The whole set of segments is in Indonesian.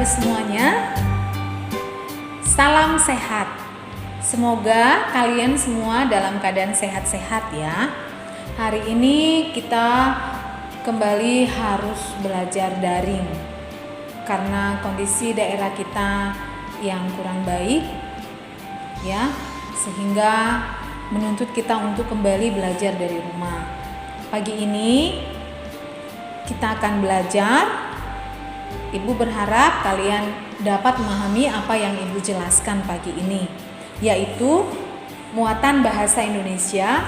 semuanya. Salam sehat. Semoga kalian semua dalam keadaan sehat-sehat ya. Hari ini kita kembali harus belajar daring karena kondisi daerah kita yang kurang baik ya, sehingga menuntut kita untuk kembali belajar dari rumah. Pagi ini kita akan belajar. Ibu berharap kalian dapat memahami apa yang Ibu jelaskan pagi ini, yaitu muatan bahasa Indonesia,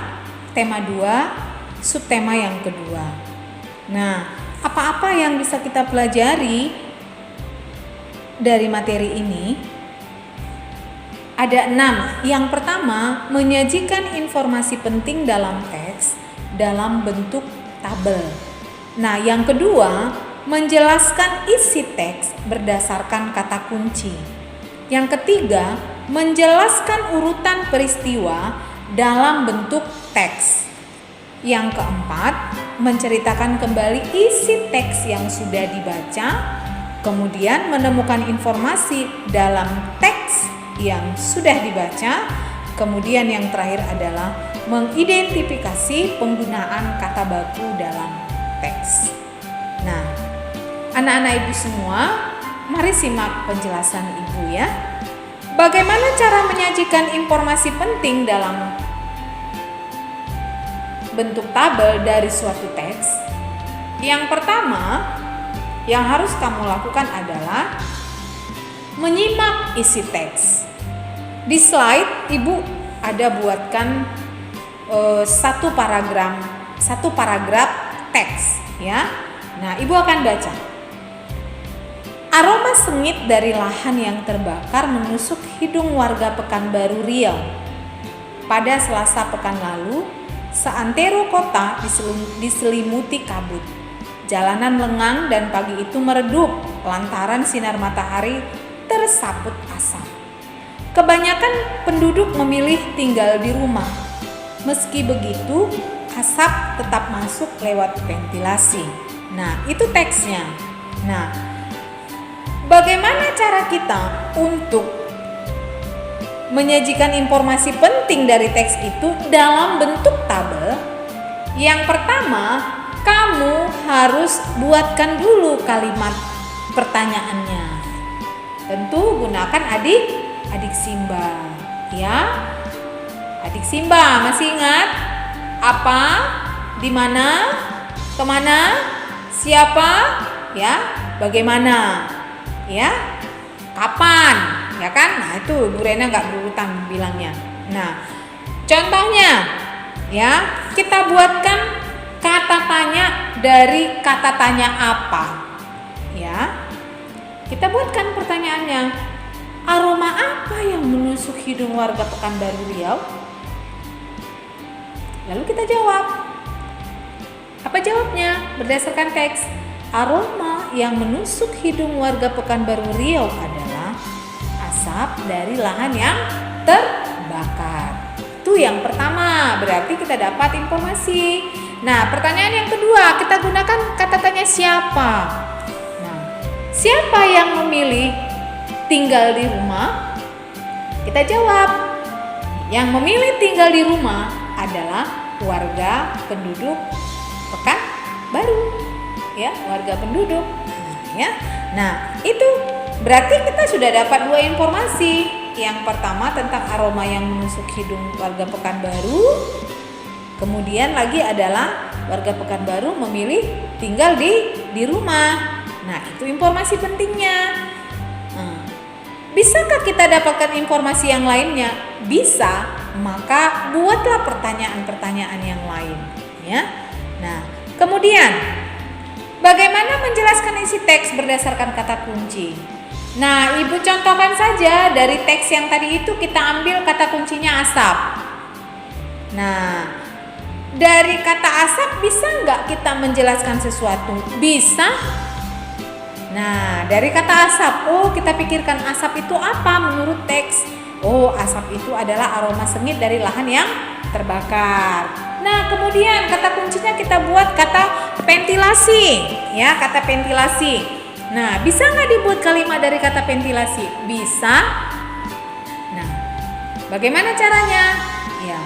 tema 2, subtema yang kedua. Nah, apa-apa yang bisa kita pelajari dari materi ini? Ada 6. Yang pertama, menyajikan informasi penting dalam teks dalam bentuk tabel. Nah, yang kedua, menjelaskan isi teks berdasarkan kata kunci. Yang ketiga, menjelaskan urutan peristiwa dalam bentuk teks. Yang keempat, menceritakan kembali isi teks yang sudah dibaca, kemudian menemukan informasi dalam teks yang sudah dibaca. Kemudian yang terakhir adalah mengidentifikasi penggunaan kata baku dalam teks. Nah, anak-anak Ibu semua, mari simak penjelasan Ibu ya. Bagaimana cara menyajikan informasi penting dalam bentuk tabel dari suatu teks? Yang pertama yang harus kamu lakukan adalah menyimak isi teks. Di slide Ibu ada buatkan satu paragraf teks ya. Nah, Ibu akan baca. Aroma sengit dari lahan yang terbakar menusuk hidung warga Pekanbaru Riau. Pada Selasa pekan lalu, seantero kota diselimuti kabut. Jalanan lengang dan pagi itu meredup lantaran sinar matahari tersaput asap. Kebanyakan penduduk memilih tinggal di rumah. Meski begitu, asap tetap masuk lewat ventilasi. Nah, itu teksnya. Nah, bagaimana cara kita untuk menyajikan informasi penting dari teks itu dalam bentuk tabel? Yang pertama, kamu harus buatkan dulu kalimat pertanyaannya. Tentu gunakan adik Simba, ya. Adik Simba, masih ingat? Apa? Di mana? Kemana? Siapa? Ya. Bagaimana? Ya. Kapan? Ya kan? Nah, itu Bu Rena nggak berurutan bilangnya. Nah, contohnya, ya, kita buatkan kata tanya dari kata tanya apa? Ya. Kita buatkan pertanyaannya. Aroma apa yang menusuk hidung warga Pekanbaru Riau? Lalu kita jawab. Apa jawabnya? Berdasarkan teks, aroma yang menusuk hidung warga Pekanbaru Riau adalah asap dari lahan yang terbakar. Itu yang pertama, berarti kita dapat informasi. Nah, pertanyaan yang kedua, kita gunakan kata tanya siapa. Nah, siapa yang memilih tinggal di rumah? Kita jawab, yang memilih tinggal di rumah adalah warga penduduk Pekanbaru, ya, warga penduduk. Ya, nah itu berarti kita sudah dapat 2 informasi. Yang pertama tentang aroma yang menusuk hidung warga Pekanbaru. Kemudian lagi adalah warga Pekanbaru memilih tinggal di rumah. Nah, itu informasi pentingnya. Bisakah kita dapatkan informasi yang lainnya? Bisa, maka buatlah pertanyaan-pertanyaan yang lain, ya. Nah, kemudian bagaimana menjelaskan isi teks berdasarkan kata kunci? Nah, Ibu contohkan saja dari teks yang tadi itu kita ambil kata kuncinya asap. Nah, dari kata asap bisa nggak kita menjelaskan sesuatu? Bisa. Nah, dari kata asap, kita pikirkan asap itu apa menurut teks? Asap itu adalah aroma sengit dari lahan yang terbakar. Nah, kemudian kata kuncinya kita buat kata ventilasi, ya, kata ventilasi. Nah, bisa nggak dibuat kalimat dari kata ventilasi? Bisa. Nah, bagaimana caranya? Ya,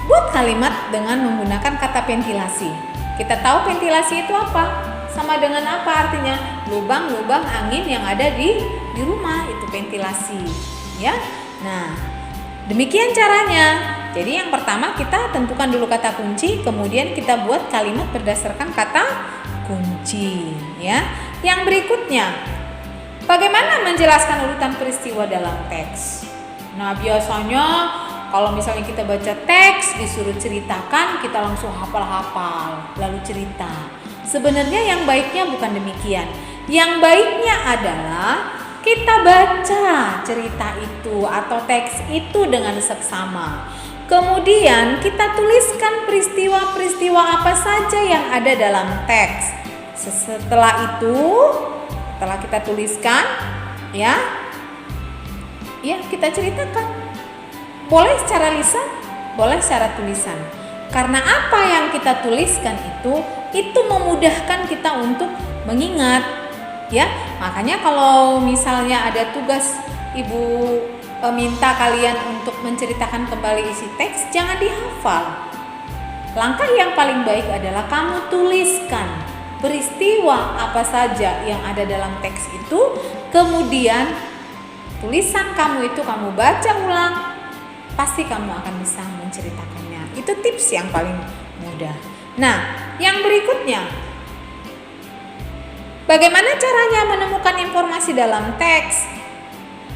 buat kalimat dengan menggunakan kata ventilasi. Kita tahu ventilasi itu apa? Sama dengan apa artinya? Lubang-lubang angin yang ada di rumah itu ventilasi, ya. Nah, demikian caranya. Jadi yang pertama kita tentukan dulu kata kunci, kemudian kita buat kalimat berdasarkan kata kunci, ya. Yang berikutnya, bagaimana menjelaskan urutan peristiwa dalam teks? Nah, biasanya kalau misalnya kita baca teks disuruh ceritakan, kita langsung hafal-hafal lalu cerita. Sebenarnya yang baiknya bukan demikian. Yang baiknya adalah kita baca cerita itu atau teks itu dengan seksama. Kemudian kita tuliskan peristiwa-peristiwa apa saja yang ada dalam teks. Setelah itu, setelah kita tuliskan, ya kita ceritakan. Boleh secara lisan, boleh secara tulisan. Karena apa yang kita tuliskan itu memudahkan kita untuk mengingat, ya. Makanya kalau misalnya ada tugas ibu minta kalian untuk menceritakan kembali isi teks, jangan dihafal. Langkah yang paling baik adalah kamu tuliskan peristiwa apa saja yang ada dalam teks itu, kemudian tulisan kamu itu kamu baca ulang, pasti kamu akan bisa menceritakannya. Itu tips yang paling mudah. Nah, yang berikutnya, bagaimana caranya menemukan informasi dalam teks?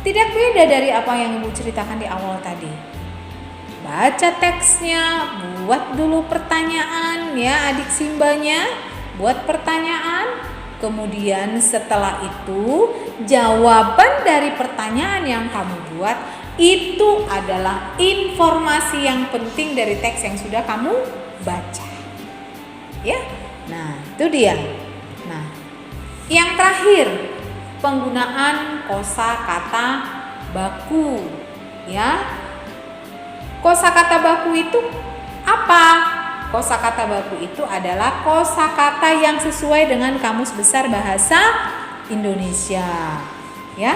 Tidak beda dari apa yang ibu ceritakan di awal tadi. Baca teksnya, buat dulu pertanyaan, ya adik simbanya. Buat pertanyaan, kemudian setelah itu jawaban dari pertanyaan yang kamu buat itu adalah informasi yang penting dari teks yang sudah kamu baca. Ya, nah itu dia. Nah, yang terakhir, penggunaan kosakata baku. Ya, kosakata baku itu apa? Kosakata baku itu adalah kosakata yang sesuai dengan Kamus Besar Bahasa Indonesia. Ya,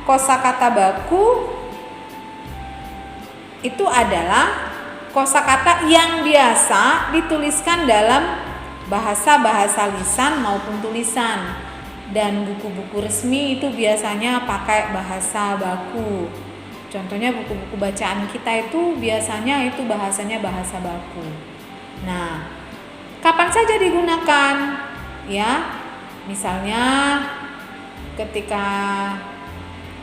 kosakata baku itu adalah kosakata yang biasa dituliskan dalam bahasa-bahasa lisan maupun tulisan. Dan buku-buku resmi itu biasanya pakai bahasa baku. Contohnya buku-buku bacaan kita itu biasanya itu bahasanya bahasa baku. Nah, kapan saja digunakan? Ya, misalnya ketika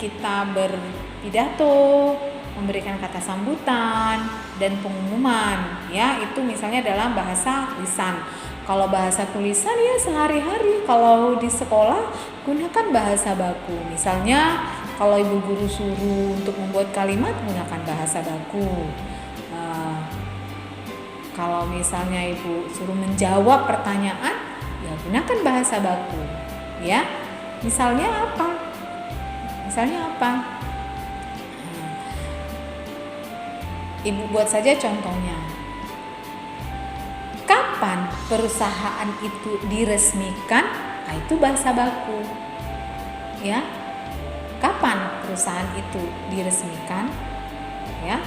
kita berpidato, memberikan kata sambutan dan pengumuman, ya itu misalnya dalam bahasa lisan. Kalau bahasa tulisan ya sehari-hari. Kalau di sekolah gunakan bahasa baku. Misalnya kalau ibu guru suruh untuk membuat kalimat, gunakan bahasa baku. Kalau misalnya ibu suruh menjawab pertanyaan, ya gunakan bahasa baku. Ya, misalnya apa? Ibu buat saja contohnya. Kapan perusahaan itu diresmikan? Nah, itu bahasa baku. Ya. Kapan perusahaan itu diresmikan? Ya.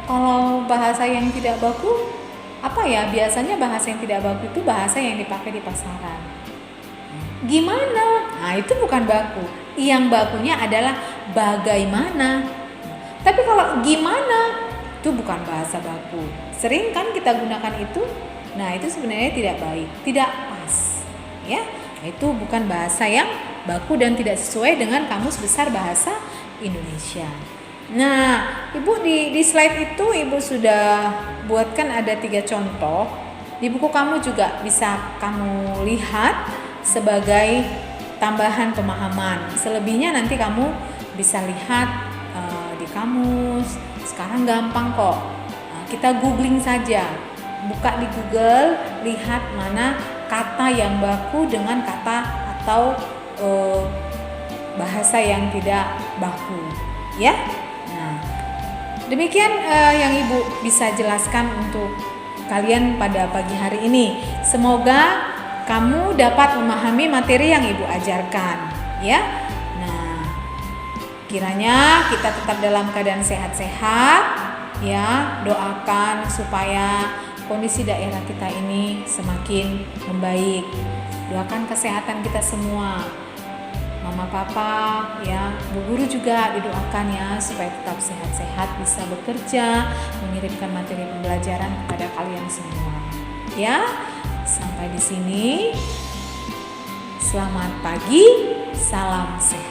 Kalau bahasa yang tidak baku, apa ya? Biasanya bahasa yang tidak baku itu bahasa yang dipakai di pasaran. Gimana? Nah, itu bukan baku. Yang bakunya adalah bagaimana. Tapi kalau gimana, itu bukan bahasa baku. Sering kan kita gunakan itu. Nah, itu sebenarnya tidak baik, tidak pas. Ya, itu bukan bahasa yang baku dan tidak sesuai dengan Kamus Besar Bahasa Indonesia. Nah, ibu di slide itu ibu sudah buatkan ada 3 contoh. Di buku kamu juga bisa kamu lihat sebagai tambahan pemahaman. Selebihnya nanti kamu bisa lihat di kamus. Sekarang gampang kok. Kita googling saja. Buka di Google, lihat mana kata yang baku dengan kata atau bahasa yang tidak baku. Ya. Demikian yang Ibu bisa jelaskan untuk kalian pada pagi hari ini. Semoga kamu dapat memahami materi yang Ibu ajarkan. ya. Nah, kiranya kita tetap dalam keadaan sehat-sehat ya. Doakan supaya kondisi daerah kita ini semakin membaik. Doakan kesehatan kita semua. Mama, papa, ya, bu guru juga didoakan ya supaya tetap sehat-sehat, bisa bekerja, mengirimkan materi pembelajaran kepada kalian semua. Ya, sampai di sini. Selamat pagi, salam sehat.